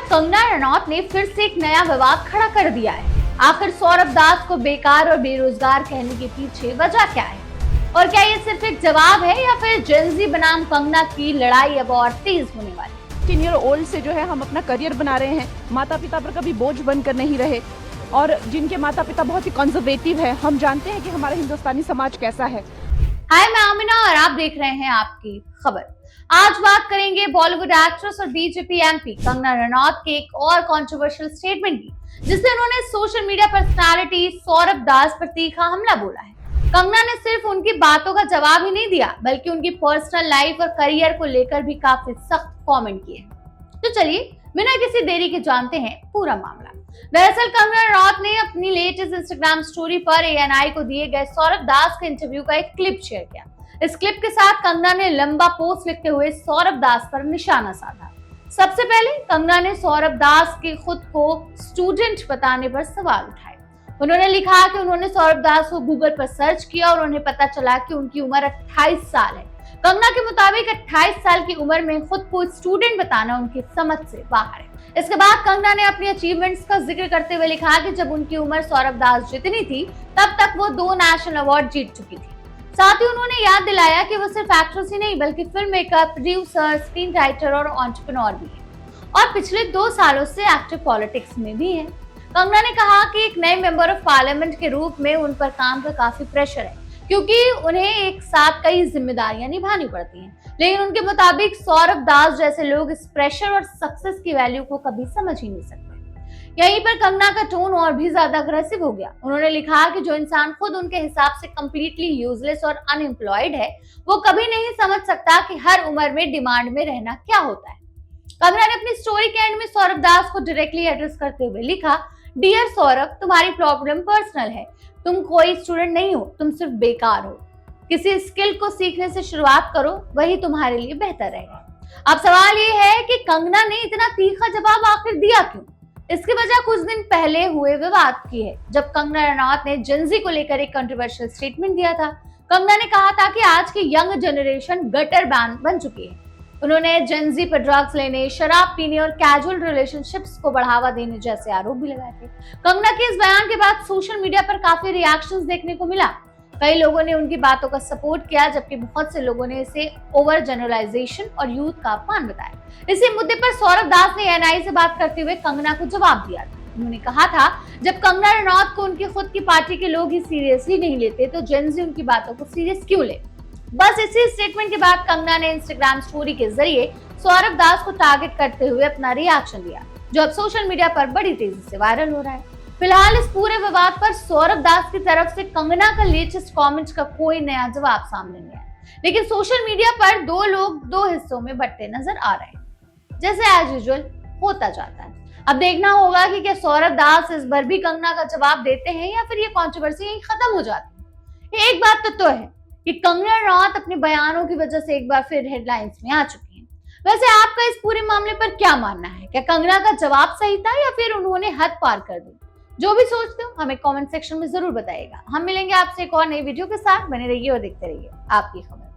कंगना रनौत ने फिर से एक नया विवाद खड़ा कर दिया है। आखिर सौरभ दास को बेकार और बेरोजगार कहने के पीछे वजह क्या है? और क्या ये सिर्फ एक जवाब है या फिर जेनजी बनाम कंगना की लड़ाई अब और तेज होने वाली? 18 ईयर ओल्ड से जो है हम अपना करियर बना रहे हैं, माता पिता पर कभी बोझ बनकर नहीं रहे और जिनके माता पिता बहुत ही कंजर्वेटिव है। हम जानते हैं कि हमारा हिंदुस्तानी समाज कैसा है। हाय, मैं आमिना और आप देख रहे हैं आपकी खबर। आज बात करेंगे बॉलीवुड एक्ट्रेस और बीजेपी एमपी कंगना रनौत के एक और कंट्रोवर्शियल स्टेटमेंट की, जिससे उन्होंने सोशल मीडिया पर्सनालिटी सौरभ दास पर तीखा हमला बोला है। कंगना ने सिर्फ उनकी बातों का जवाब ही नहीं दिया, बल्कि उनकी पर्सनल लाइफ और करियर को लेकर भी काफी सख्त कमेंट किए। तो चलिए बिना किसी देरी के जानते हैं पूरा मामला। दरअसल कंगना रनौत ने अपनी लेटेस्ट इंस्टाग्राम स्टोरी पर ANI को दिए गए सौरभ दास के इंटरव्यू का एक क्लिप शेयर किया। इस क्लिप के साथ कंगना ने लंबा पोस्ट लिखते हुए सौरभ दास पर निशाना साधा। सबसे पहले कंगना ने सौरभ दास के खुद को स्टूडेंट बताने पर सवाल उठाए। उन्होंने लिखा कि उन्होंने सौरभ दास को गूगल पर सर्च किया और उन्हें पता चला कि उनकी उम्र 28 साल है। कंगना के मुताबिक 28 साल की उम्र में खुद को स्टूडेंट बताना उनकी समझ से बाहर है। इसके बाद कंगना ने अपनी अचीवमेंट्स का जिक्र करते हुए लिखा कि जब उनकी उम्र सौरभ दास जितनी थी, तब तक वो 2 नेशनल अवार्ड जीत चुकी थी। साथ ही उन्होंने याद दिलाया कि वो सिर्फ एक्ट्रेस ही नहीं बल्कि film maker, producer, screen writer और एंटरप्रेन्योर भी है और पिछले 2 सालों से एक्टिव पॉलिटिक्स में भी है। कंगना ने कहा कि एक नए मेंबर ऑफ पार्लियामेंट के रूप में उन पर काम का काफी प्रेशर है, क्योंकि उन्हें एक साथ कई जिम्मेदारियां निभानी पड़ती हैं। लेकिन उनके मुताबिक सौरभ दास जैसे लोग इस प्रेशर और सक्सेस की वैल्यू को कभी समझ ही नहीं सकते। यहीं पर कंगना का टोन और भी ज्यादा अग्रेसिव हो गया। उन्होंने लिखा कि जो इंसान खुद उनके हिसाब से कंप्लीटली यूजलेस और अनएम्प्लॉयड है, वो कभी नहीं समझ सकता कि हर उम्र में डिमांड में रहना क्या होता है। कंगना ने अपनी स्टोरी के एंड में सौरभ दास को डायरेक्टली एड्रेस करते हुए लिखा, डियर सौरभ, तुम्हारी प्रॉब्लम पर्सनल है। तुम कोई स्टूडेंट नहीं हो, तुम सिर्फ बेकार हो। किसी स्किल को सीखने से शुरुआत करो, वही तुम्हारे लिए बेहतर रहेगा। अब सवाल ये है कि कंगना ने इतना तीखा जवाब आखिर दिया क्यों? इसकी वजह कुछ दिन पहले हुए विवाद की है, जब कंगना रनौत ने जेनजी को लेकर एक कंट्रोवर्शियल स्टेटमेंट दिया था। कंगना ने कहा था कि आज की यंग जनरेशन गटर बैन बन चुकी है। उन्होंने जेनजी पर ड्रग्स लेने, शराब पीने और कैजुअल रिलेशनशिप्स को बढ़ावा देने जैसे आरोप भी लगाए थे। कंगना के इस बयान के बाद सोशल मीडिया पर काफी रिएक्शंस देखने को मिला। कई लोगों ने उनकी बातों का सपोर्ट किया, जबकि बहुत से लोगों ने इसे ओवर जनरलाइजेशन और यूथ का अपमान बताया। इसी मुद्दे पर सौरभ दास ने ANI से बात करते हुए कंगना को जवाब दिया था। उन्होंने कहा था, जब कंगना रनौत को उनकी खुद की पार्टी के लोग ही सीरियसली नहीं लेते, तो जेनजी उनकी बातों को सीरियस क्यों ले? बस इसी स्टेटमेंट के बाद कंगना ने इंस्टाग्राम स्टोरी के जरिए सौरभ दास को टारगेट करते हुए अपना रिएक्शन दिया, जो अब सोशल मीडिया पर बड़ी तेजी से वायरल हो रहा है। फिलहाल इस पूरे विवाद पर सौरभ दास की तरफ से कंगना का लेटेस्ट कमेंट्स का कोई नया जवाब सामने नहीं आया, लेकिन सोशल मीडिया पर 2 लोग 2 हिस्सों में बंटे नजर आ रहे हैं, जैसे एज यूजुअल होता जाता है। अब देखना होगा कि क्या सौरभ दास इस बार भी कंगना का जवाब देते हैं या फिर ये कंट्रोवर्सी यहीं खत्म हो जाती है। एक बात तो है कि कंगना रनौत अपने बयानों की वजह से एक बार फिर हेडलाइंस में आ चुकी हैं। वैसे आपका इस पूरे मामले पर क्या मानना है? क्या कंगना का जवाब सही था या फिर उन्होंने हद पार कर दी? जो भी सोचते हो हमें कमेंट सेक्शन में जरूर बताइएगा। हम मिलेंगे आपसे एक और नई वीडियो के साथ। बने रहिए और देखते रहिए आपकी खबर।